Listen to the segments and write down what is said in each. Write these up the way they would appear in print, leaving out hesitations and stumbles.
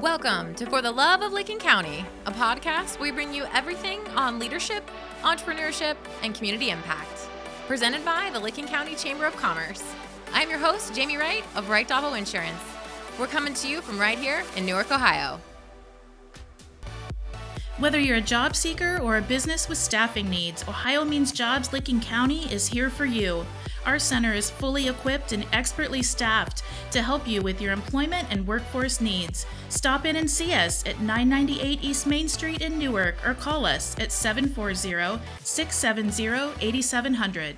Welcome to For the Love of Licking County, a podcast where we bring you everything on leadership, entrepreneurship, and community impact. Presented by the Licking County Chamber of Commerce. I'm your host, Jamie Wright of Wright Double Insurance. We're coming to you from right here in Newark, Ohio. Whether you're a job seeker or a business with staffing needs, Ohio Means Jobs Licking County is here for you. Our center is fully equipped and expertly staffed to help you with your employment and workforce needs. Stop in and see us at 998 East Main Street in Newark or call us at 740-670-8700.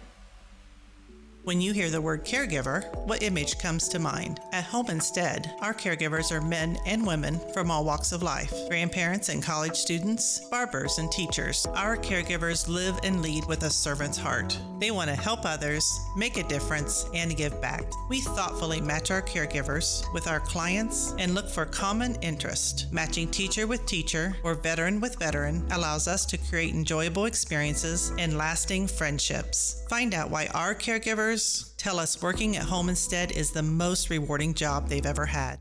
When you hear the word caregiver, what image comes to mind? At Home Instead, our caregivers are men and women from all walks of life, grandparents and college students, barbers and teachers. Our caregivers live and lead with a servant's heart. They want to help others, make a difference, and give back. We thoughtfully match our caregivers with our clients and look for common interest. Matching teacher with teacher or veteran with veteran allows us to create enjoyable experiences and lasting friendships. Find out why our caregivers tell us working at Home Instead is the most rewarding job they've ever had.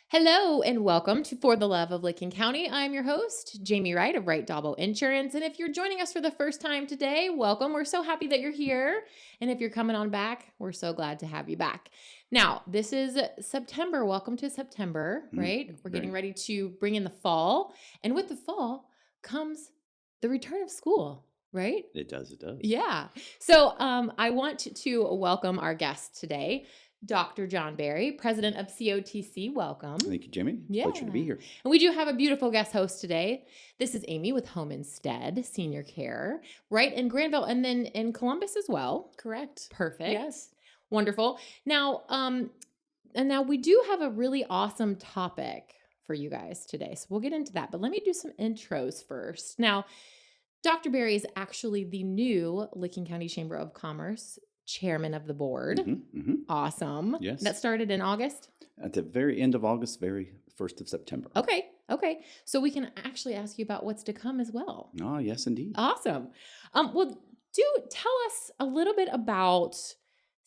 Hello and welcome to For the Love of Licking County. I'm your host, Jamie Wright of Wright Double Insurance. And if you're joining us for the first time today, welcome. We're so happy that you're here. And if you're coming on back, we're so glad to have you back. Now, this is September. Welcome to September, right? We're getting ready to bring in the fall. And with the fall comes the return of school. Right? It does. Yeah. So I want to welcome our guest today, Dr. John Berry, president of COTC. Welcome. Thank you, Jimmy. Yeah. Pleasure to be here. And we do have a beautiful guest host today. This is Amy with Home Instead, Senior Care, right in Granville and then in Columbus as well. Correct. Perfect. Yes. Wonderful. Now, now we do have a really awesome topic for you guys today. So we'll get into that. But let me do some intros first. Now, Dr. Berry is actually the new Licking County Chamber of Commerce chairman of the board. Awesome. Yes. That started in August? At the very end of August, very 1st of September. Okay. So we can actually ask you about what's to come as well. Ah, yes, indeed. Awesome. Well, tell us a little bit about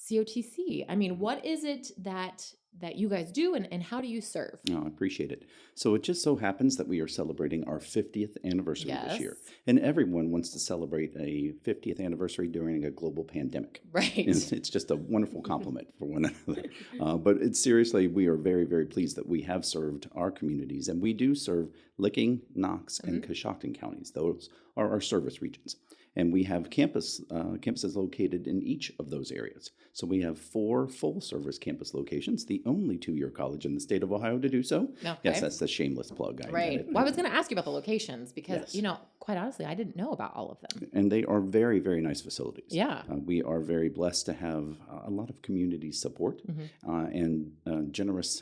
COTC. I mean, what is it that you guys do and how do you serve? Oh, I appreciate it. So it just so happens that we are celebrating our 50th anniversary this year. And everyone wants to celebrate a 50th anniversary during a global pandemic. Right. It's just a wonderful compliment for one another. But seriously, we are very, very pleased that we have served our communities. And we do serve Licking, Knox, and Coshocton counties. Those are our service regions. And we have campuses located in each of those areas. So we have 4 full-service campus locations, the only 2-year college in the state of Ohio to do so. Okay. Yes, that's the shameless plug. Right. Well, I was going to ask you about the locations because, quite honestly, I didn't know about all of them. And they are very, very nice facilities. Yeah. We are very blessed to have a lot of community support and generous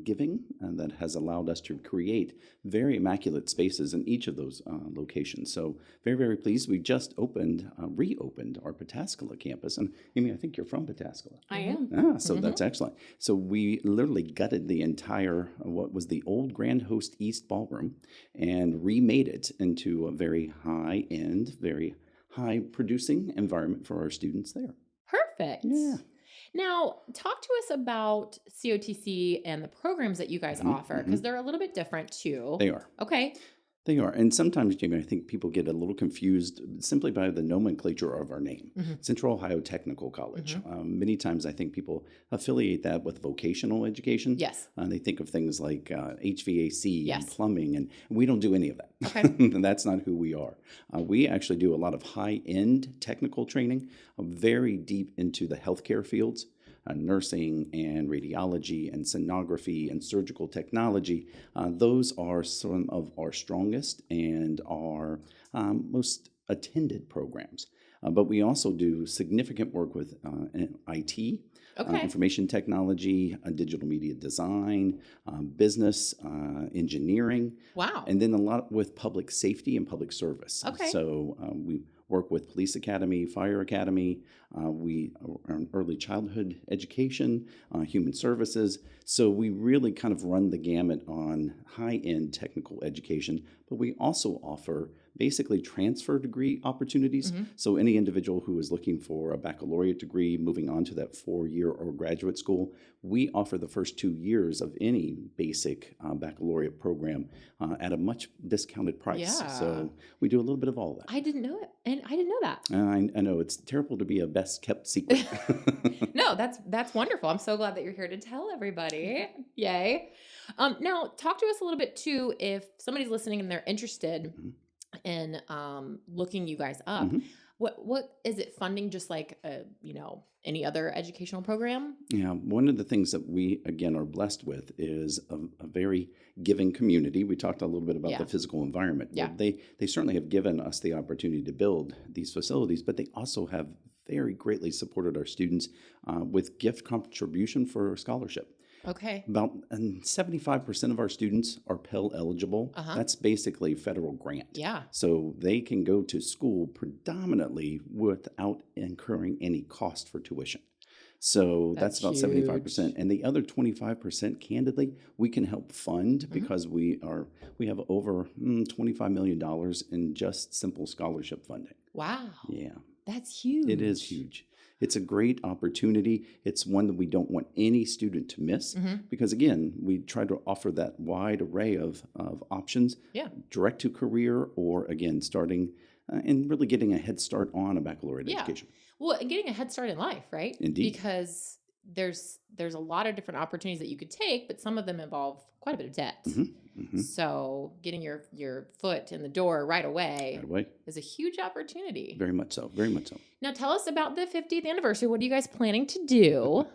giving that has allowed us to create very immaculate spaces in each of those locations. So very, very pleased. We just reopened our Pataskala campus. And Amy, I think you're from Pataskala. I am. So that's excellent. So we literally gutted the entire, what was the old Grand Host East Ballroom and remade it into a very high-end, very high-producing environment for our students there. Perfect. Yeah. Now, talk to us about COTC and the programs that you guys offer, because they're a little bit different too. They are. Okay. They are. And sometimes, Jamie, I think people get a little confused simply by the nomenclature of our name, Central Ohio Technical College. Many times I think people affiliate that with vocational education. Yes. They think of things like HVAC Yes. and plumbing, and we don't do any of that. Okay. That's not who we are. We actually do a lot of high-end technical training, very deep into the healthcare fields. Nursing and radiology and sonography and surgical technology. Those are some of our strongest and our most attended programs. But we also do significant work with IT, information technology, digital media design, business, engineering. Wow. And then a lot with public safety and public service. Okay. So we work with Police Academy, Fire Academy. We are in early childhood education, human services. So we really kind of run the gamut on high-end technical education, but we also offer basically transfer degree opportunities. So any individual who is looking for a baccalaureate degree, moving on to that 4-year or graduate school, we offer the first 2 years of any basic baccalaureate program at a much discounted price. Yeah. So we do a little bit of all of that. I didn't know it. And I didn't know that. I know it's terrible to be a best kept secret. No, that's wonderful. I'm so glad that you're here to tell everybody. Yay. Now, talk to us a little bit too, if somebody's listening and they're interested in looking you guys up. What is it funding, just like any other educational program? Yeah, one of the things that we, again, are blessed with is a very giving community. We talked a little bit about the physical environment. Yeah. Well, they certainly have given us the opportunity to build these facilities, but they also have very greatly supported our students with gift contribution for scholarship. Okay. About 75% of our students are Pell eligible. That's basically federal grant. Yeah. So they can go to school predominantly without incurring any cost for tuition. So that's about huge. 75%. And the other 25%, candidly, we can help fund because we have over $25 million in just simple scholarship funding. Wow. Yeah. That's huge. It is huge. It's a great opportunity. It's one that we don't want any student to miss because, again, we try to offer that wide array of options, direct to career or, again, starting and really getting a head start on a baccalaureate education. Well, and getting a head start in life, right? Indeed. Because there's a lot of different opportunities that you could take, but some of them involve quite a bit of debt. So getting your foot in the door right away is a huge opportunity. Very much so. Very much so. Now tell us about the 50th anniversary. What are you guys planning to do?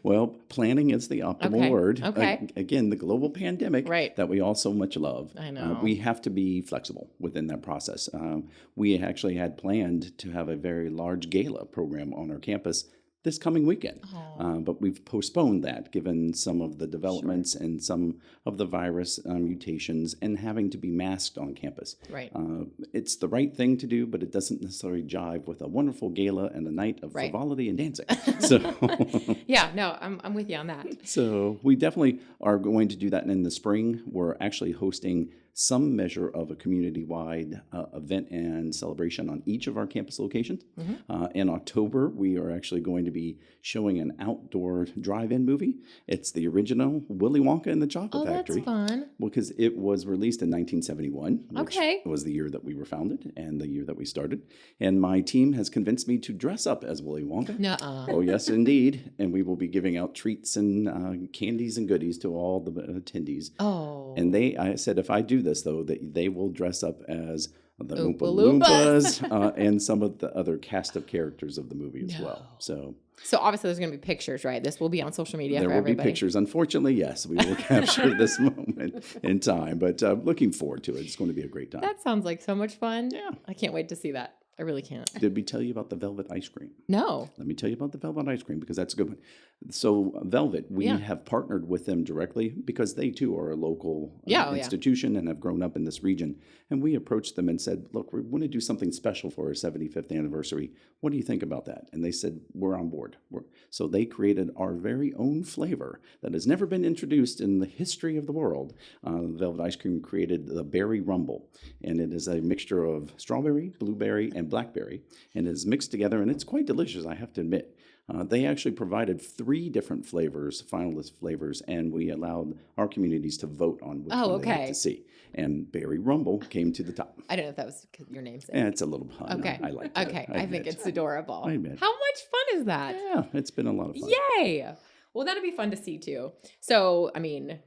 Well, planning is the optimal word. Okay. Again, the global pandemic that we all so much love. I know. We have to be flexible within that process. We actually had planned to have a very large gala program on our campus this coming weekend. But we've postponed that given some of the developments and some of the virus mutations and having to be masked on campus. Right. It's the right thing to do, but it doesn't necessarily jive with a wonderful gala and a night of frivolity and dancing. So yeah, no, I'm with you on that. So we definitely are going to do that in the spring. We're actually hosting some measure of a community-wide event and celebration on each of our campus locations. In October, we are actually going to be showing an outdoor drive-in movie. It's the original Willy Wonka and the Chocolate Factory. Oh, that's fun. Because it was released in 1971, which Okay. was the year that we were founded and the year that we started. And my team has convinced me to dress up as Willy Wonka. Nuh-uh. Oh, yes, indeed. And we will be giving out treats and candies and goodies to all the attendees. Oh. And I said, if I do this, though, that they will dress up as the Oompa Oompa Loompas. Loompas and some of the other cast of characters of the movie as well. So obviously there's going to be pictures, right? This will be on social media There for will everybody. be pictures. Unfortunately, yes, we will capture this moment in time. But looking forward to it. It's going to be a great time. That sounds like so much fun. Yeah. I can't wait to see that. I really can't. Did we tell you about the velvet ice cream? No. Let me tell you about the velvet ice cream because that's a good one. So Velvet, we have partnered with them directly because they too are a local institution and have grown up in this region. And we approached them and said, look, we want to do something special for our 75th anniversary. What do you think about that? And they said, we're on board. So they created our very own flavor that has never been introduced in the history of the world. Velvet ice cream created the Berry Rumble. And it is a mixture of strawberry, blueberry, and blackberry. And it's mixed together, and it's quite delicious, I have to admit. They actually provided 3 different flavors, finalist flavors, and we allowed our communities to vote on which one they like to see. And Berry Rumble came to the top. I don't know if that was your namesake. Yeah, it's a little pun. Okay. I like that. Okay. I think it's adorable. I admit. How much fun is that? Yeah, it's been a lot of fun. Yay. Well, that'll be fun to see too. So, I mean,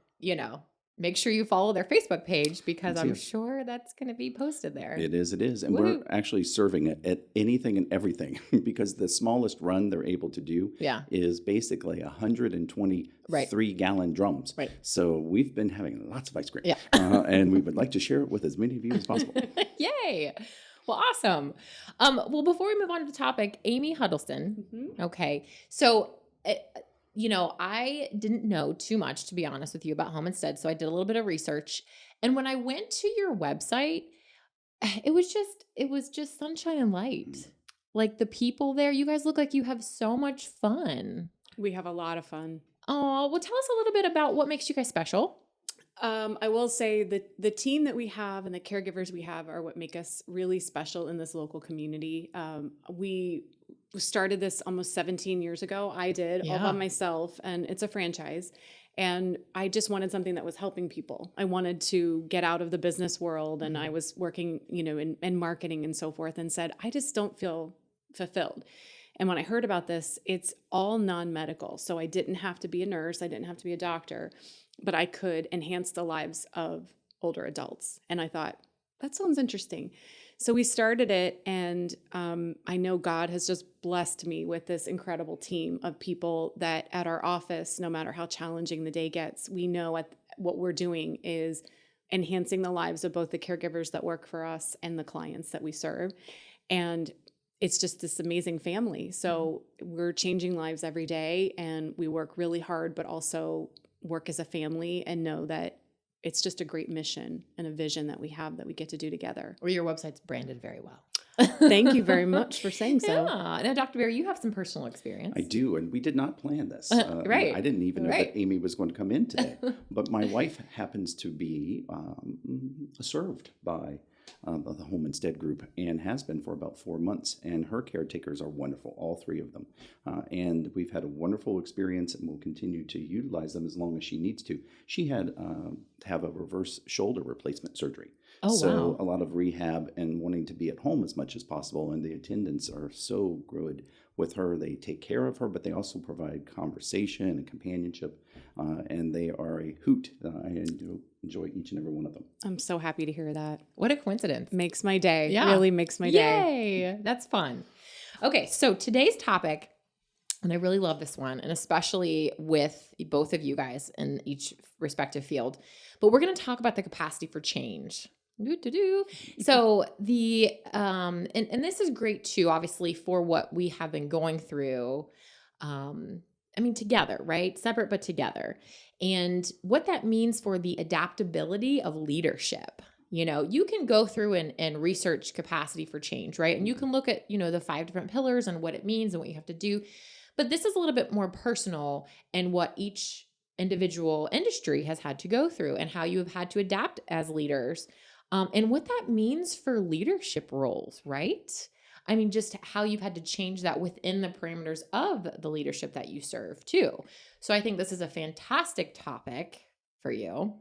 make sure you follow their Facebook page because I'm sure that's going to be posted there. It is. And we're actually serving it at anything and everything because the smallest run they're able to do is basically 123-gallon drums. Right. So we've been having lots of ice cream. Yeah. And we would like to share it with as many of you as possible. Yay. Well, awesome. Well, before we move on to the topic, Amy Huddleston. Okay. So, I didn't know too much, to be honest with you, about Home Instead. So I did a little bit of research. And when I went to your website, it was just sunshine and light. Like the people there, you guys look like you have so much fun. We have a lot of fun. Oh, well, tell us a little bit about what makes you guys special. I will say that the team that we have and the caregivers we have are what make us really special in this local community. We started this almost 17 years ago. I did all by Yeah. myself, and it's a franchise. And I just wanted something that was helping people. I wanted to get out of the business world, and I was working, in marketing and so forth, and said, I just don't feel fulfilled. And when I heard about this, it's all non-medical. So I didn't have to be a nurse. I didn't have to be a doctor, but I could enhance the lives of older adults. And I thought, that sounds interesting. So we started it, and I know God has just blessed me with this incredible team of people that at our office, no matter how challenging the day gets, we know what we're doing is enhancing the lives of both the caregivers that work for us and the clients that we serve. And it's just this amazing family. So we're changing lives every day, and we work really hard, but also work as a family and know that it's just a great mission and a vision that we have that we get to do together. Or your website's branded very well. Thank you very much for saying so. Yeah. Now, Dr. Barry, you have some personal experience. I do, and we did not plan this. Right. I didn't even know Right. that Amy was going to come in today. But my wife happens to be served by the Home Instead group and has been for about 4 months. And her caretakers are wonderful, all three of them. And we've had a wonderful experience, and we'll continue to utilize them as long as she needs to. She had to have a reverse shoulder replacement surgery. Oh, So wow. a lot of rehab and wanting to be at home as much as possible. And the attendants are so good with her. They take care of her, but they also provide conversation and companionship. And they are a hoot. I enjoy each and every one of them. I'm so happy to hear that. What a coincidence. Makes my day. Yeah. Really makes my day. Yay. That's fun. Okay, so today's topic, and I really love this one, and especially with both of you guys in each respective field, but we're going to talk about the capacity for change. So and this is great too, obviously, for what we have been going through. Together, right? Separate, but together. And what that means for the adaptability of leadership. You can go through and research capacity for change, right? And you can look at, the 5 different pillars and what it means and what you have to do. But this is a little bit more personal and what each individual industry has had to go through and how you have had to adapt as leaders. And what that means for leadership roles, right? Just how you've had to change that within the parameters of the leadership that you serve too. So I think this is a fantastic topic for you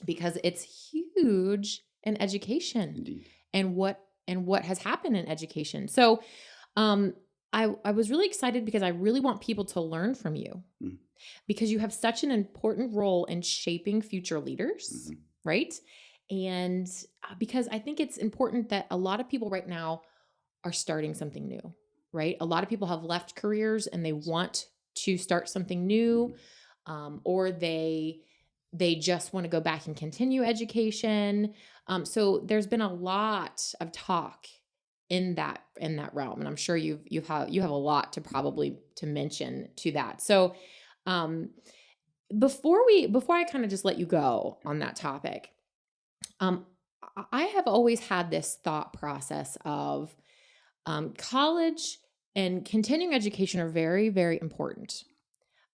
because it's huge in education. Indeed. and what has happened in education. So I was really excited because I really want people to learn from you because you have such an important role in shaping future leaders, right? And because I think it's important that a lot of people right now are starting something new, right? A lot of people have left careers and they want to start something new, or they just want to go back and continue education. So there's been a lot of talk in that realm, and I'm sure you have a lot to probably to mention to that. So before I kind of just let you go on that topic, I have always had this thought process of college and continuing education are very, very important.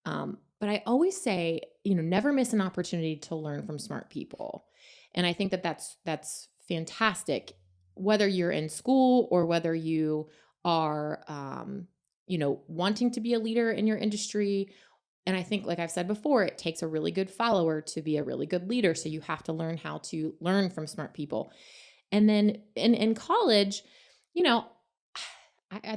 But I always say, never miss an opportunity to learn from smart people. And I think that's fantastic, whether you're in school or whether you are, wanting to be a leader in your industry. And I think, like I've said before, it takes a really good follower to be a really good leader. So you have to learn how to learn from smart people. And then in college,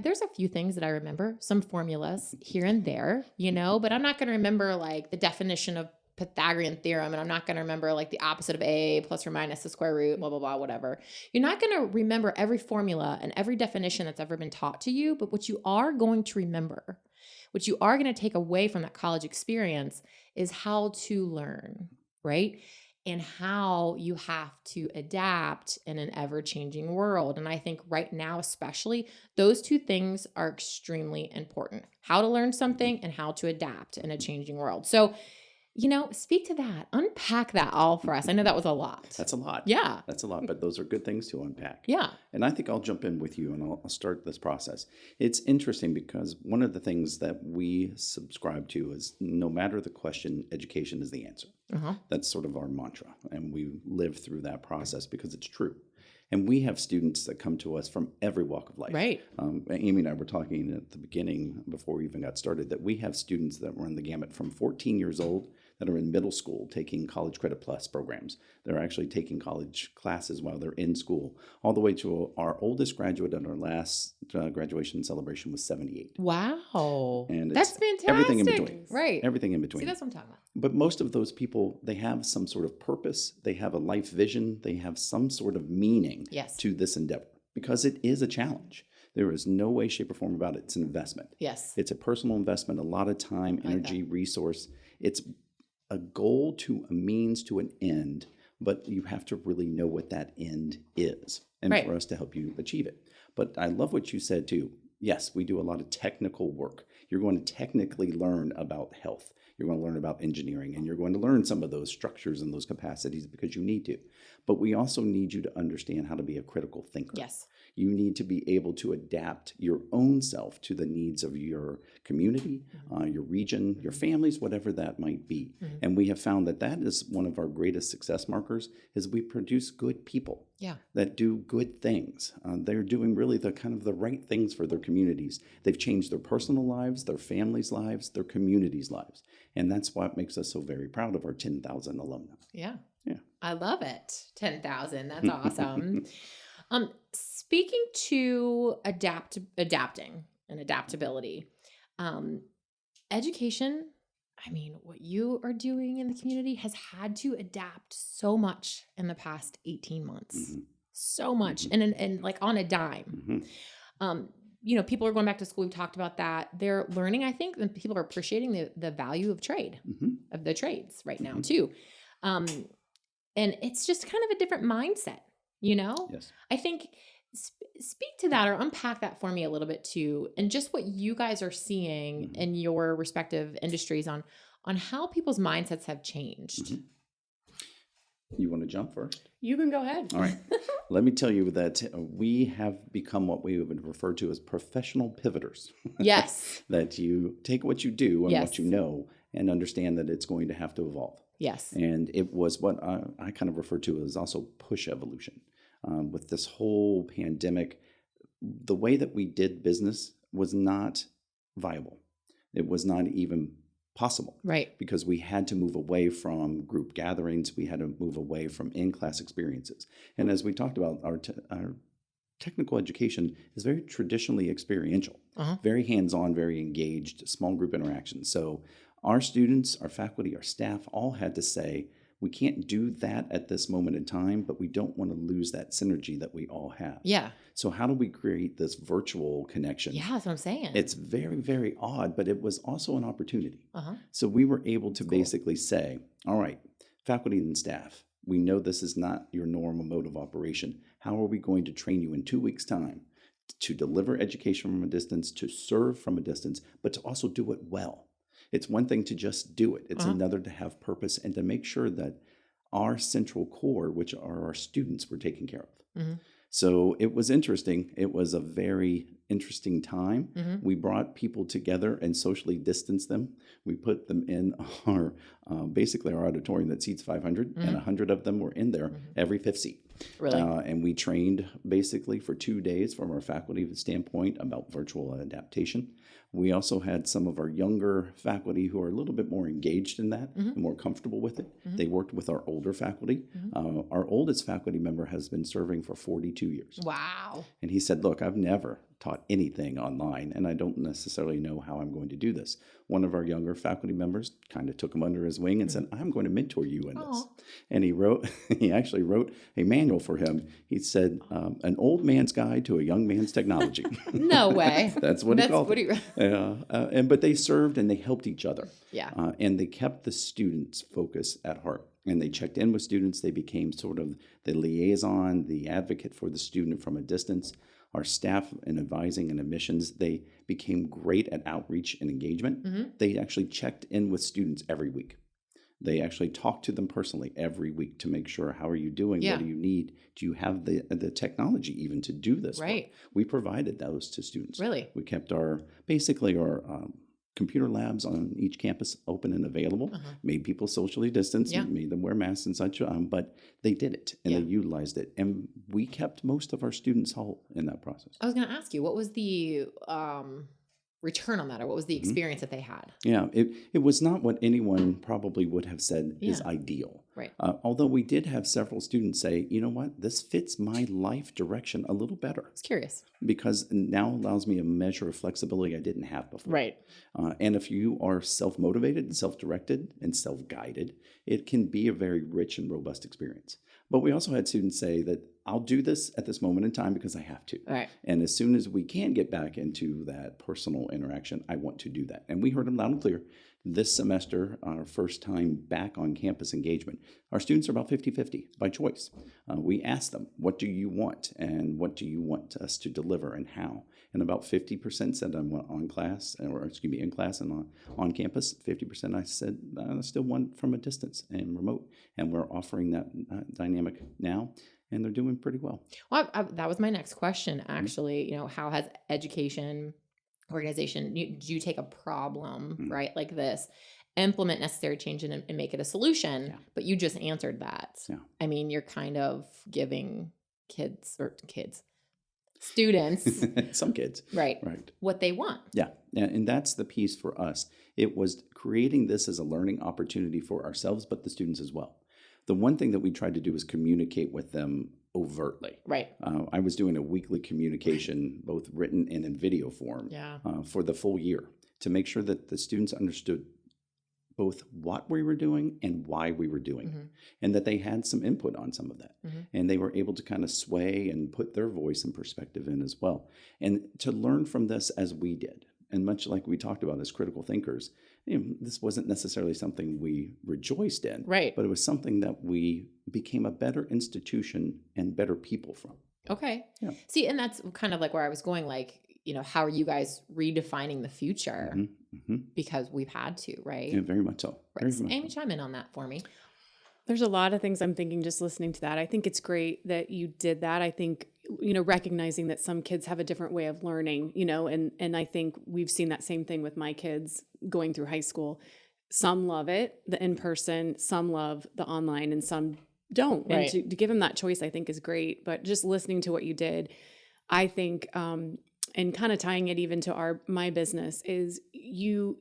there's a few things that I remember, some formulas here and there, but I'm not going to remember like the definition of Pythagorean theorem, and I'm not going to remember like the opposite of A plus or minus the square root, blah, blah, blah, whatever. You're not going to remember every formula and every definition that's ever been taught to you, but what you are going to remember, what you are going to take away from that college experience is how to learn, right? And how you have to adapt in an ever-changing world. And I think right now, especially, those two things are extremely important. How to learn something and how to adapt in a changing world. So, speak to that. Unpack that all for us. I know that was a lot. That's a lot. Yeah. That's a lot, but those are good things to unpack. Yeah. And I think I'll jump in with you and I'll start this process. It's interesting because one of the things that we subscribe to is no matter the question, education is the answer. Uh-huh. That's sort of our mantra. And we live through that process because it's true. And we have students that come to us from every walk of life. Right. Amy and I were talking at the beginning, before we even got started, that we have students that run the gamut from 14 years old that are in middle school taking College Credit Plus programs. They're actually taking college classes while they're in school, all the way to our oldest graduate at our last graduation celebration was 78. Wow. And that's fantastic. Everything in between. Right. Everything in between. See, that's what I'm talking about. But most of those people, they have some sort of purpose, they have a life vision, they have some sort of meaning Yes. to this endeavor because it is a challenge. There is no way, shape, or form about it. It's an investment. Yes. It's a personal investment, a lot of time, energy, resource. It's a goal to a means to an end, but you have to really know what that end is and Right. for us to help you achieve it. But I love what you said too. Yes, we do a lot of technical work. You're going to technically learn about health. You're going to learn about engineering, and you're going to learn some of those structures and those capacities because you need to. But we also need you to understand how to be a critical thinker. Yes. You need to be able to adapt your own self to the needs of your community, your region, your families, whatever that might be. And we have found that that is one of our greatest success markers is we produce good people that do good things. They're doing really the kind of the right things for their communities. They've changed their personal lives, their families' lives, their communities' lives. And that's what makes us so very proud of our 10,000 alumni. Yeah. Yeah. I love it. 10,000. That's awesome. Speaking to adapting and adaptability, education, I mean, what you are doing in the community has had to adapt so much in the past 18 months. So much. And like on a dime. People are going back to school. We've talked about that. They're learning, I think, and people are appreciating the value of trade, of the trades right now too. And it's just kind of a different mindset, Yes. I think speak to that or unpack that for me a little bit too. And just what you guys are seeing in your respective industries on how people's mindsets have changed. You want to jump first? You can go ahead. All right. Let me tell you that we have become what we would refer to as professional pivoters. Yes. That you take what you do and Yes. what you know and understand that it's going to have to evolve. Yes. And it was what I kind of refer to as also push evolution. With this whole pandemic, the way that we did business was not viable. It was not even possible. Right. Because we had to move away from group gatherings. We had to move away from in-class experiences. And as we talked about, our technical education is very traditionally experiential, very hands-on, very engaged, small group interactions. So our students, our faculty, our staff all had to say, we can't do that at this moment in time, but we don't want to lose that synergy that we all have. Yeah. So how do we create this virtual connection? Yeah, that's what I'm saying. It's very, very odd, but it was also an opportunity. So we were able to basically say, all right, faculty and staff, we know this is not your normal mode of operation. How are we going to train you in 2 weeks' time to deliver education from a distance, to serve from a distance, but to also do it well? It's one thing to just do it. It's another to have purpose and to make sure that our central core, which are our students, were taken care of. So it was interesting. It was a very interesting time. We brought people together and socially distanced them. We put them in our, basically our auditorium that seats 500, and 100 of them were in there every fifth seat. Really? And we trained basically for 2 days from our faculty standpoint about virtual adaptation. We also had some of our younger faculty who are a little bit more engaged in that and more comfortable with it. They worked with our older faculty. Our oldest faculty member has been serving for 42 years. Wow. And he said, look, I've never taught anything online, and I don't necessarily know how I'm going to do this. One of our younger faculty members kind of took him under his wing and said, I'm going to mentor you in this. And he actually wrote a manual for him. He said, an old man's guide to a young man's technology. No way. That's what he called it. But they served and they helped each other. Yeah. And they kept the students' focus at heart. And they checked in with students. They became sort of the liaison, the advocate for the student from a distance. Our staff in advising and admissions, they became great at outreach and engagement. They actually checked in with students every week. They actually talk to them personally every week to make sure, how are you doing? Yeah. What do you need? Do you have the technology even to do this Right. work? We provided those to students. Really? We kept our computer labs on each campus open and available, made people socially distance, Yeah. made them wear masks and such, but they did it and Yeah. they utilized it. And we kept most of our students whole in that process. I was going to ask you, what was the return on that, or what was the Mhm. experience that they had? Yeah, it was not what anyone probably would have said is Yeah. ideal. Right. Although we did have several students say, you know what, this fits my life direction a little better I was curious. because it now allows me a measure of flexibility I didn't have before. Right. And if you are self-motivated and self-directed and self-guided, it can be a very rich and robust experience. But we also had students say that I'll do this at this moment in time because I have to. Right. And as soon as we can get back into that personal interaction, I want to do that. And we heard them loud and clear. This semester, our first time back on campus engagement, our students are about 50-50 by choice. We asked them, what do you want? And what do you want us to deliver and how? And about 50% said I want in class and on campus. 50% I said I still want from a distance and remote. And we're offering that dynamic now. And they're doing pretty well. Well, that was my next question, actually. How has education organization, do you take a problem, right, like this, implement necessary change and make it a solution? Yeah. But you just answered that. Yeah. I mean, you're kind of giving students, Some kids. right, what they want. Yeah. And that's the piece for us. It was creating this as a learning opportunity for ourselves, but the students as well. The one thing that we tried to do is communicate with them overtly. Right. I was doing a weekly communication, both written and in video form, for the full year to make sure that the students understood both what we were doing and why we were doing it, and that they had some input on some of that. And they were able to kind of sway and put their voice and perspective in as well. And to learn from this as we did. And much like we talked about as critical thinkers, this wasn't necessarily something we rejoiced in, right? But it was something that we became a better institution and better people from. Okay. Yeah. See, and that's kind of like where I was going, like, how are you guys redefining the future? Because we've had to, right? Yeah, very much so. Right. So Amy, chime in on that for me. There's a lot of things I'm thinking just listening to that. I think it's great that you did that. I think, recognizing that some kids have a different way of learning, and I think we've seen that same thing with my kids going through high school. Some love it, the in-person, some love the online, and some don't. Right. And to give them that choice, I think is great. But just listening to what you did, I think, and kind of tying it even to my business, is you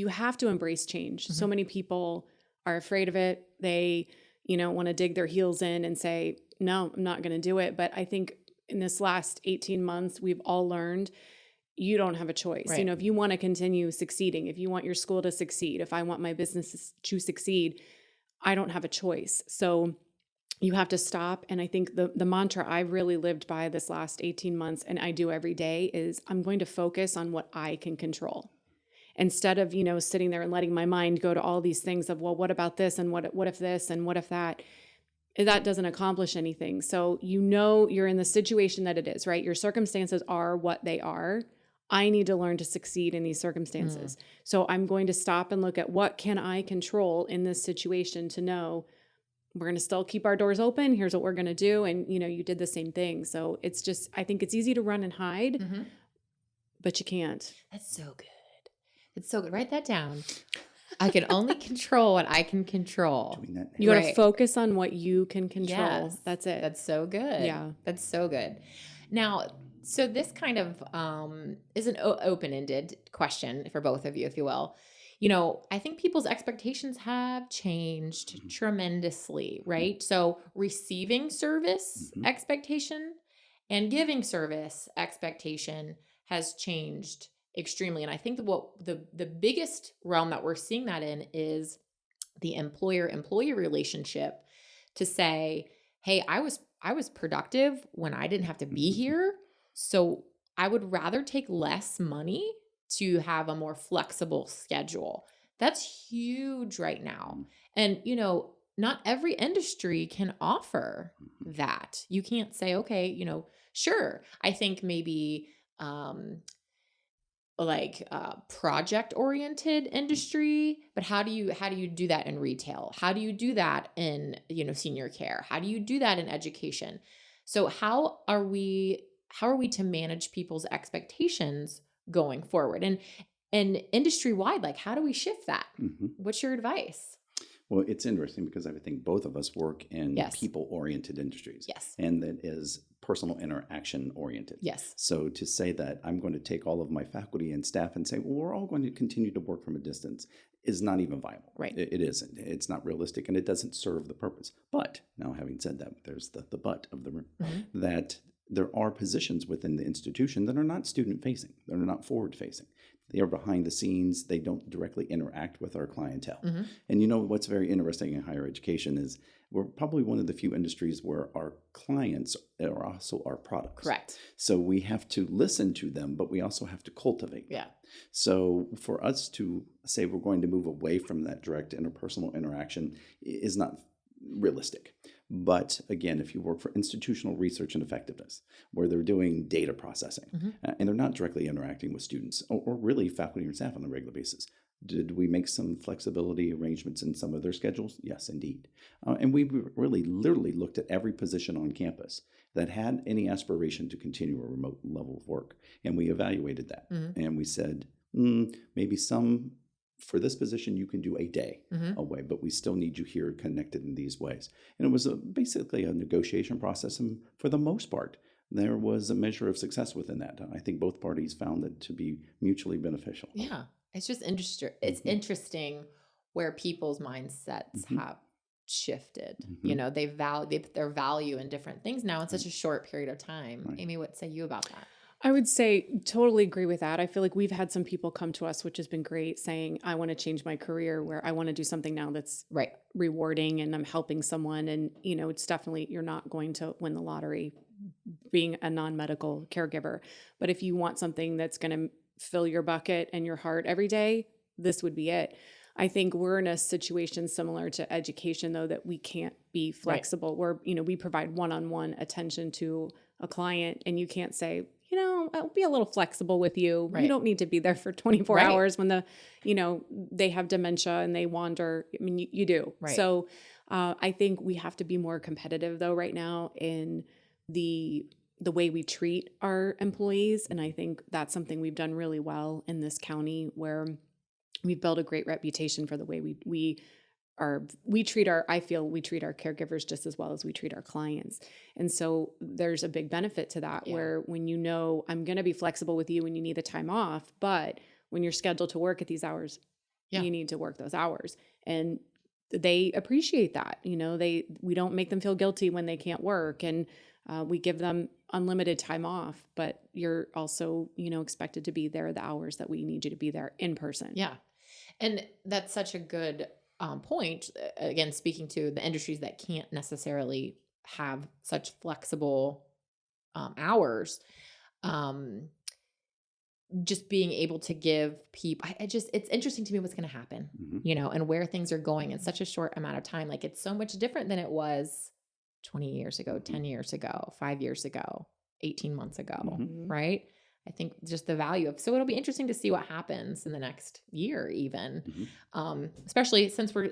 have to embrace change. So many people are afraid of it. They, want to dig their heels in and say, no, I'm not going to do it. But I think in this last 18 months, we've all learned you don't have a choice. Right. If you want to continue succeeding, if you want your school to succeed, if I want my business to succeed, I don't have a choice. So you have to stop. And I think the mantra I've really lived by this last 18 months, and I do every day, is I'm going to focus on what I can control. Instead of, sitting there and letting my mind go to all these things of, well, what about this? And what if this? And what if that? That doesn't accomplish anything. So, you're in the situation that it is, right? Your circumstances are what they are. I need to learn to succeed in these circumstances. So I'm going to stop and look at what can I control in this situation to know we're going to still keep our doors open. Here's what we're going to do. And, you did the same thing. So it's just, I think it's easy to run and hide, but you can't. That's so good. It's so good. Write that down. I can only control what I can control. You got to focus on what you can control. Yes. That's it. That's so good. Yeah. That's so good. Now, so this kind of is an open-ended question for both of you, if you will. I think people's expectations have changed tremendously, right? So receiving service expectation and giving service expectation has changed extremely. And I think that the biggest realm that we're seeing that in is the employer-employee relationship, to say, hey, I was productive when I didn't have to be here. So I would rather take less money to have a more flexible schedule. That's huge right now. And, not every industry can offer that. You can't say, okay, sure. I think maybe like project oriented industry, but how do you do that in retail? How do you do that in, senior care? How do you do that in education? So how are we to manage people's expectations going forward? And industry wide, like how do we shift that? What's your advice? Well, it's interesting because I think both of us work in Yes. people-oriented industries. Yes. And that is personal interaction-oriented. Yes. So to say that I'm going to take all of my faculty and staff and say, well, we're all going to continue to work from a distance is not even viable. Right. It isn't. It's not realistic, and it doesn't serve the purpose. But now, having said that, there's the but of the room, that there are positions within the institution that are not student-facing. They're not forward-facing. They are behind the scenes. They don't directly interact with our clientele. And what's very interesting in higher education is we're probably one of the few industries where our clients are also our products. Correct. So we have to listen to them, but we also have to cultivate them. Yeah. So for us to say we're going to move away from that direct interpersonal interaction is not realistic. But again, if you work for institutional research and effectiveness, where they're doing data processing and they're not directly interacting with students or really faculty and staff on a regular basis, did we make some flexibility arrangements in some of their schedules? Yes, indeed. And we really literally looked at every position on campus that had any aspiration to continue a remote level of work. And we evaluated that. And we said, maybe for this position, you can do a day away, but we still need you here connected in these ways. And it was basically a negotiation process. And for the most part, there was a measure of success within that. I think both parties found it to be mutually beneficial. Yeah. It's just interesting. It's interesting where people's mindsets have shifted. They value their value in different things now in such a short period of time. Right. Amy, what say you about that? I would say totally agree with that. I feel like we've had some people come to us, which has been great, saying, I want to change my career, where I want to do something now that's Right. rewarding and I'm helping someone. And, it's definitely, you're not going to win the lottery being a non-medical caregiver. But if you want something that's going to fill your bucket and your heart every day, this would be it. I think we're in a situation similar to education, though, that we can't be flexible. Where, we provide one-on-one attention to a client, and you can't say, I'll be a little flexible with you. Right. You don't need to be there for 24 Right. hours when they have dementia and they wander. I mean, you do. Right. So I think we have to be more competitive, though, right now in the way we treat our employees. And I think that's something we've done really well in this county, where we've built a great reputation for the way we treat our caregivers just as well as we treat our clients. And so there's a big benefit to that, where when I'm going to be flexible with you when you need the time off, but when you're scheduled to work at these hours, you need to work those hours. And they appreciate that. We don't make them feel guilty when they can't work, and we give them unlimited time off, but you're also, expected to be there the hours that we need you to be there in person. Yeah. And that's such a good point. Again, speaking to the industries that can't necessarily have such flexible hours, just being able to give people, it's interesting to me what's going to happen, and where things are going in such a short amount of time. Like, it's so much different than it was 20 years ago, 10 years ago, 5 years ago, 18 months ago, right? I think just the value of, so it'll be interesting to see what happens in the next year even, especially since we're,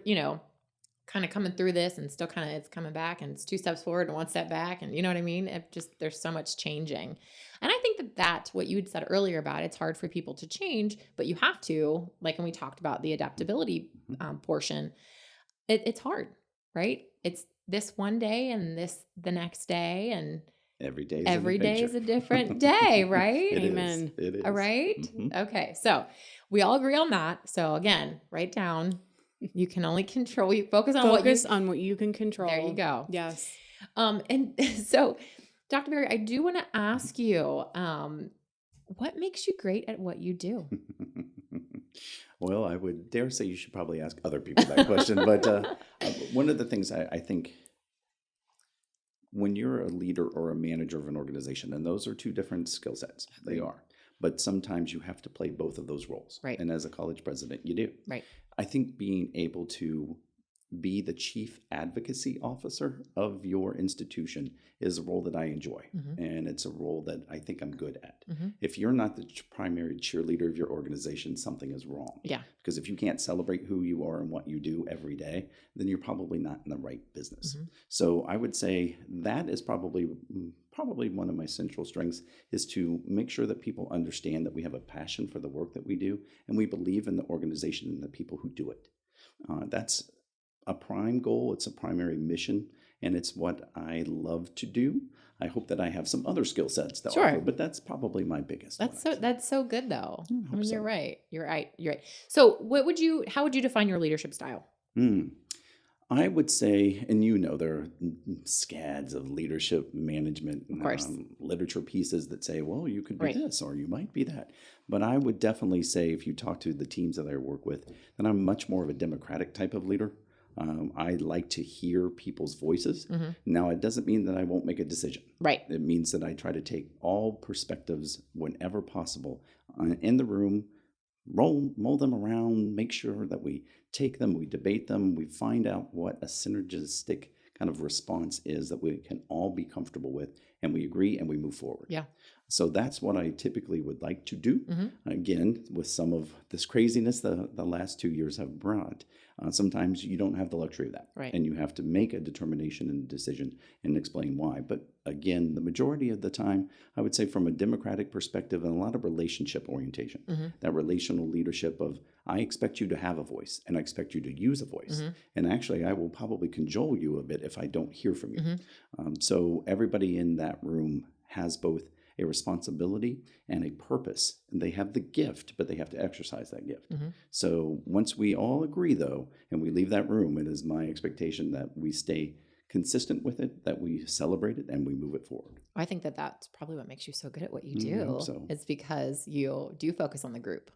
kind of coming through this and still kind of, it's coming back and it's 2 steps forward and 1 step back. And you know what I mean? There's so much changing. And I think that what you had said earlier about it's hard for people to change, but you have to, like, when we talked about the adaptability portion, it's hard, right? It's this one day and the next day, and every day is a different day, right? Amen. It is. All right. Okay. So we all agree on that. So again, write down, you can only control, you focus on what you can control. There you go. Yes. And so Dr. Berry, I do want to ask you, what makes you great at what you do? Well, I would dare say you should probably ask other people that question. But one of the things I think, when you're a leader or a manager of an organization, and those are 2 different skill sets, they are. But sometimes you have to play both of those roles. Right. And as a college president, you do. Right. I think being able to be the chief advocacy officer of your institution is a role that I enjoy. And it's a role that I think I'm good at. If you're not the primary cheerleader of your organization, something is wrong. Yeah. Because if you can't celebrate who you are and what you do every day, then you're probably not in the right business. So I would say that is probably one of my central strengths, is to make sure that people understand that we have a passion for the work that we do, and we believe in the organization and the people who do it. That's a prime goal. It's a primary mission, and it's what I love to do. I hope that I have some other skill sets to offer, but that's probably my biggest. That's so good though. I mean, so. you're right. So how would you define your leadership style? I would say, and there are scads of leadership management literature pieces that say, well, you could be this or you might be that. But I would definitely say, if you talk to the teams that I work with, that I'm much more of a democratic type of leader. I like to hear people's voices. Now, it doesn't mean that I won't make a decision. Right. It means that I try to take all perspectives whenever possible in the room, mull them around, make sure that we take them, we debate them, we find out what a synergistic kind of response is that we can all be comfortable with, and we agree and we move forward. Yeah. So that's what I typically would like to do. Again, with some of this craziness the last 2 years have brought, sometimes you don't have the luxury of that. Right. And you have to make a determination and a decision and explain why. But again, the majority of the time, I would say from a democratic perspective and a lot of relationship orientation, that relational leadership of, I expect you to have a voice and I expect you to use a voice. And actually, I will probably cajole you a bit if I don't hear from you. So everybody in that room has both a responsibility and a purpose. And they have the gift, but they have to exercise that gift. So once we all agree, though, and we leave that room, it is my expectation that we stay consistent with it, that we celebrate it, and we move it forward. I think that that's probably what makes you so good at what you do. So. It's because you do focus on the group.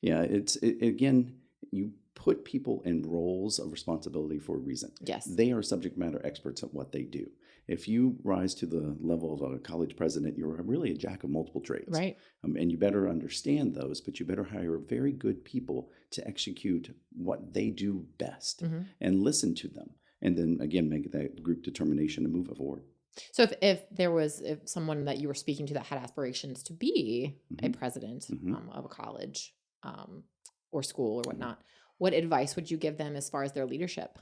Yeah, again, you put people in roles of responsibility for a reason. Yes. They are subject matter experts at what they do. If you rise to the level of a college president, you're really a jack of multiple trades. Right. And you better understand those, but you better hire very good people to execute what they do best and listen to them. And then, again, make that group determination to move it forward. So if there was someone that you were speaking to that had aspirations to be a president of a college or school or whatnot, what advice would you give them as far as their leadership?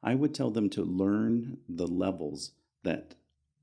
I would tell them to learn the levels that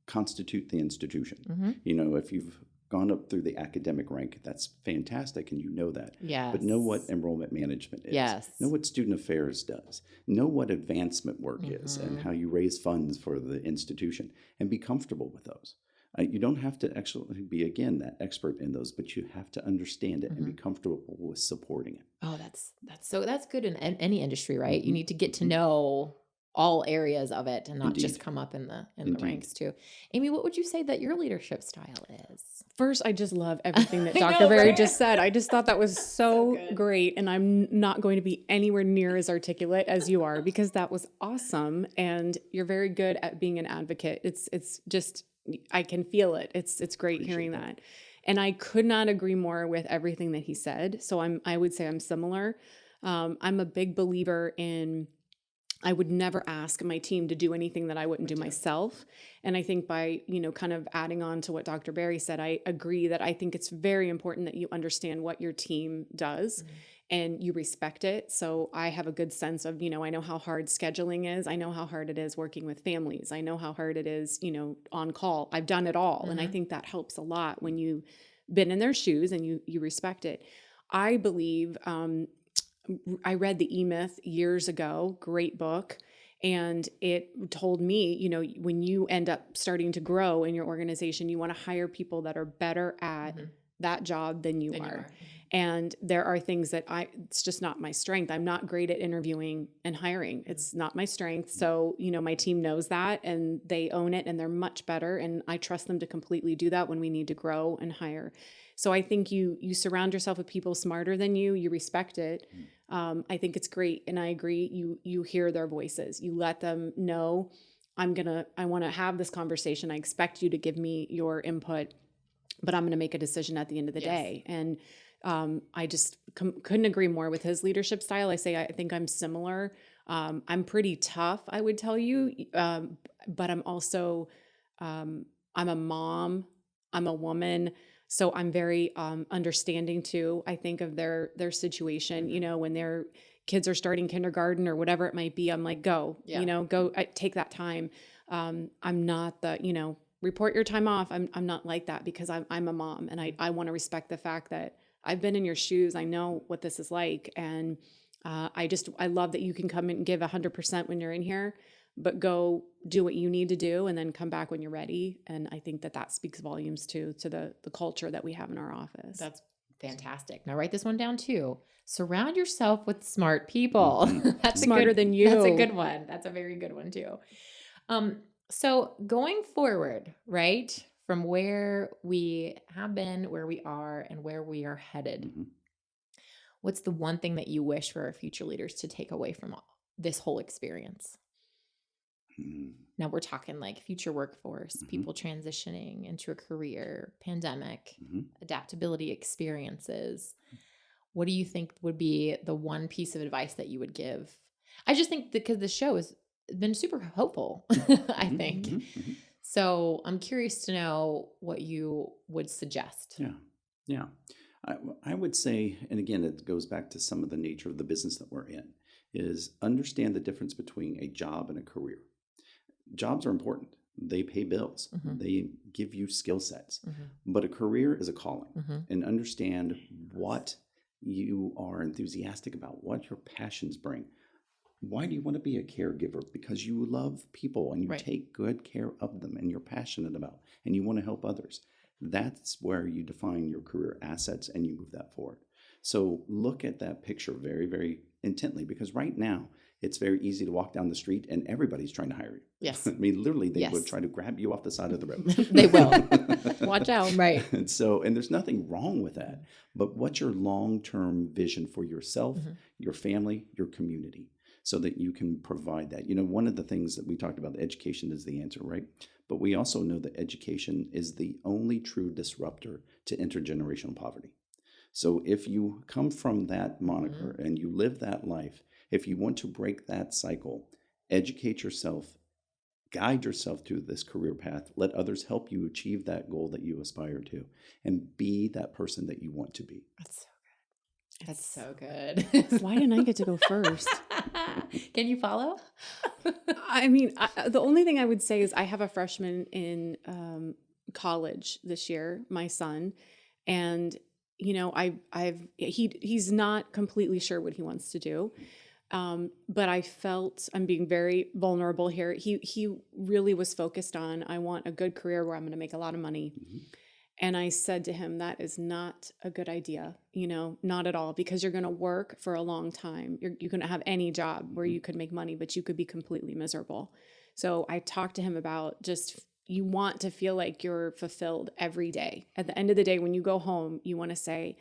constitute the institution. If you've gone up through the academic rank, that's fantastic, and you know that. Yes. But know what enrollment management is. Yes. Know what student affairs does. Know what advancement work is and how you raise funds for the institution, and be comfortable with those. You don't have to actually be, again, that expert in those, but you have to understand it and be comfortable with supporting it. Oh, that's good in any industry, right? You need to get to know all areas of it and not just come up in the ranks too. Amy, what would you say that your leadership style is? First, I just love everything that Dr. Berry just said. I just thought that was so great. And I'm not going to be anywhere near as articulate as you are, because that was awesome. And you're very good at being an advocate. It's just, I can feel it. It's great hearing that. And I could not agree more with everything that he said. So I would say I'm similar. I'm a big believer in, I would never ask my team to do anything that I wouldn't do myself. And I think by, kind of adding on to what Dr. Berry said, I agree that I think it's very important that you understand what your team does and you respect it. So I have a good sense of, I know how hard scheduling is. I know how hard it is working with families. I know how hard it is, on call. I've done it all. And I think that helps a lot when you've been in their shoes and you respect it. I believe, I read The E-Myth years ago, great book, and it told me, when you end up starting to grow in your organization, you want to hire people that are better at that job than you are. And there are things that it's just not my strength. I'm not great at interviewing and hiring. It's not my strength. So, my team knows that and they own it and they're much better. And I trust them to completely do that when we need to grow and hire. So I think you surround yourself with people smarter than you respect it. I think it's great. And I agree. You hear their voices. You let them know, I want to have this conversation. I expect you to give me your input, but I'm going to make a decision at the end of the day. And I just couldn't agree more with his leadership style. I think I'm similar. I'm pretty tough, I would tell you, but I'm also, I'm a mom, I'm a woman, so I'm very understanding too. I think of their situation, when their kids are starting kindergarten or whatever it might be. I'm like, go, go, take that time. I'm not the, report your time off. I'm not like that because I'm a mom, and I want to respect the fact that I've been in your shoes. I know what this is like, and I love that you can come in and give 100% when you're in here, but go do what you need to do and then come back when you're ready. And I think that speaks volumes to the culture that we have in our office. That's fantastic. Now write this one down too. Surround yourself with smart people. That's Smarter than you. That's a good one. That's a very good one too. So going forward, right, from where we have been, where we are, and where we are headed, what's the one thing that you wish for our future leaders to take away from this whole experience? Now we're talking like future workforce, people transitioning into a career, pandemic, adaptability experiences. What do you think would be the one piece of advice that you would give? I just think because the show has been super hopeful, I think. So I'm curious to know what you would suggest. Yeah. I would say, and again, it goes back to some of the nature of the business that we're in, is understand the difference between a job and a career. Jobs are important. They pay bills. They give you skill sets. But a career is a calling. And understand what you are enthusiastic about, what your passions bring. Why do you want to be a caregiver? Because you love people and you take good care of them and you're passionate about and you want to help others. That's where you define your career assets and you move that forward. So look at that picture very, very intently, because right now it's very easy to walk down the street and everybody's trying to hire you. Yes. I mean, literally, they would try to grab you off the side of the road. They will. Watch out. Right. And there's nothing wrong with that. But what's your long-term vision for yourself, your family, your community, so that you can provide that? One of the things that we talked about, education is the answer, right? But we also know that education is the only true disruptor to intergenerational poverty. So if you come from that moniker and you live that life, if you want to break that cycle, educate yourself, guide yourself through this career path, let others help you achieve that goal that you aspire to, and be that person that you want to be. That's so good. Why didn't I get to go first? Can you follow? I mean, the only thing I would say is I have a freshman in college this year, my son, and he's not completely sure what he wants to do. But I'm being very vulnerable here. He really was focused on, I want a good career where I'm going to make a lot of money. And I said to him, that is not a good idea, not at all, because you're going to work for a long time. You're going to have any job where you could make money, but you could be completely miserable. So I talked to him about you want to feel like you're fulfilled every day. At the end of the day, when you go home, you want to say,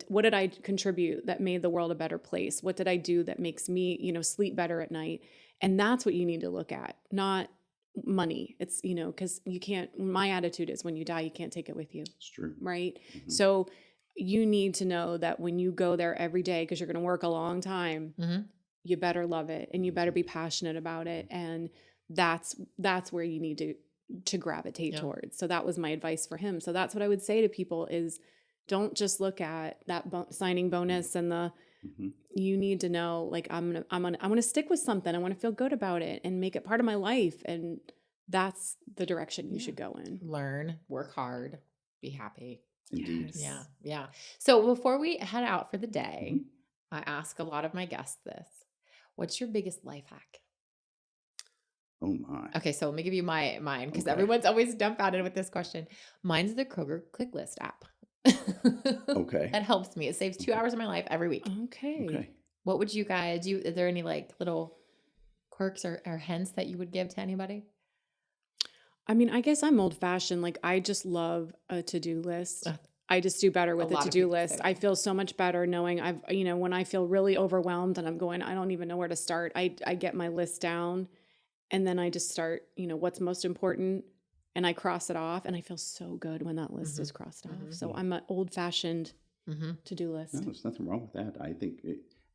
what did I contribute that made the world a better place? What did I do that makes me, sleep better at night? And that's what you need to look at, not money. It's, because you can't, my attitude is when you die, you can't take it with you. It's true. Right? So you need to know that when you go there every day, because you're going to work a long time, you better love it and you better be passionate about it. And that's where you need to gravitate towards. So that was my advice for him. So that's what I would say to people is, don't just look at that signing bonus and you need to know, like, I'm gonna stick with something. I want to feel good about it and make it part of my life. And that's the direction you should go in. Learn, work hard, be happy. Indeed. Yes. Yeah. So before we head out for the day, I ask a lot of my guests this. What's your biggest life hack? Oh my. Okay, so let me give you mine because everyone's always dumbfounded with this question. Mine's the Kroger ClickList app. Okay. That helps me. It saves 2 hours of my life every week. Okay. What would you guys do? Is there any like little quirks or hints that you would give to anybody? I mean, I guess I'm old fashioned. Like, I just love a to-do list. I just do better with a to-do list. I feel so much better knowing when I feel really overwhelmed and I'm going, I don't even know where to start. I get my list down and then I just start, what's most important. And I cross it off, and I feel so good when that list is crossed off. So I'm an old-fashioned to-do list. No, there's nothing wrong with that. I think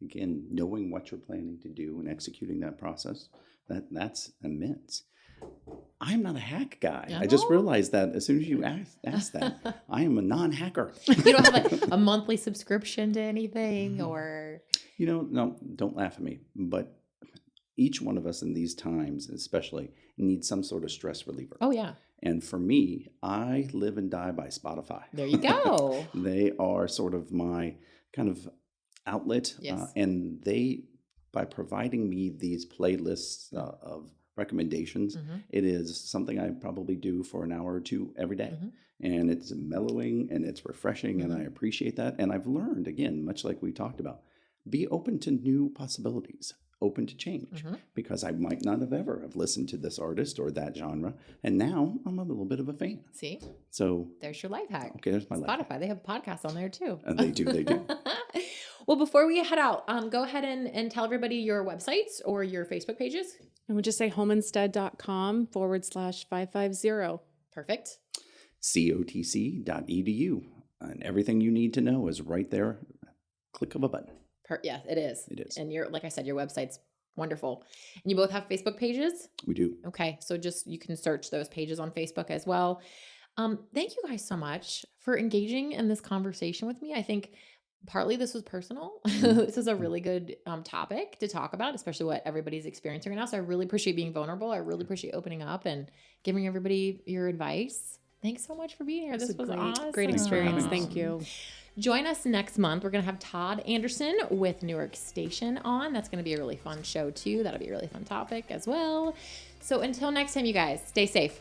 again, knowing what you're planning to do and executing that process, that's immense. I'm not a hack guy. I just realized that as soon as you asked that, I am a non-hacker. You don't have like a monthly subscription to anything or... No, don't laugh at me, but each one of us in these times especially needs some sort of stress reliever. Oh, yeah. And for me, I live and die by Spotify. There you go. They are sort of my kind of outlet. Yes. And they, by providing me these playlists of recommendations, it is something I probably do for an hour or two every day. And it's mellowing and it's refreshing and I appreciate that. And I've learned, again, much like we talked about, be open to new possibilities, open to change, because I might not have ever have listened to this artist or that genre. And now I'm a little bit of a fan. See? So there's your life hack. Okay, there's my life hack. Spotify, they have podcasts on there too. They do. Well, before we head out, go ahead and tell everybody your websites or your Facebook pages. And we'll just say homeinstead.com/550. Perfect. cotc.edu. And everything you need to know is right there. Click of a button. Yes, it is. It is. And like I said, your website's wonderful. And you both have Facebook pages? We do. Okay. So you can search those pages on Facebook as well. Thank you guys so much for engaging in this conversation with me. I think partly this was personal. This is a really good topic to talk about, especially what everybody's experiencing right now. So I really appreciate being vulnerable. I really appreciate opening up and giving everybody your advice. Thanks so much for being here. This was awesome. Great experience. Thank you. Join us next month. We're going to have Todd Anderson with Newark Station on. That's going to be a really fun show too. That'll be a really fun topic as well. So until next time, you guys, stay safe.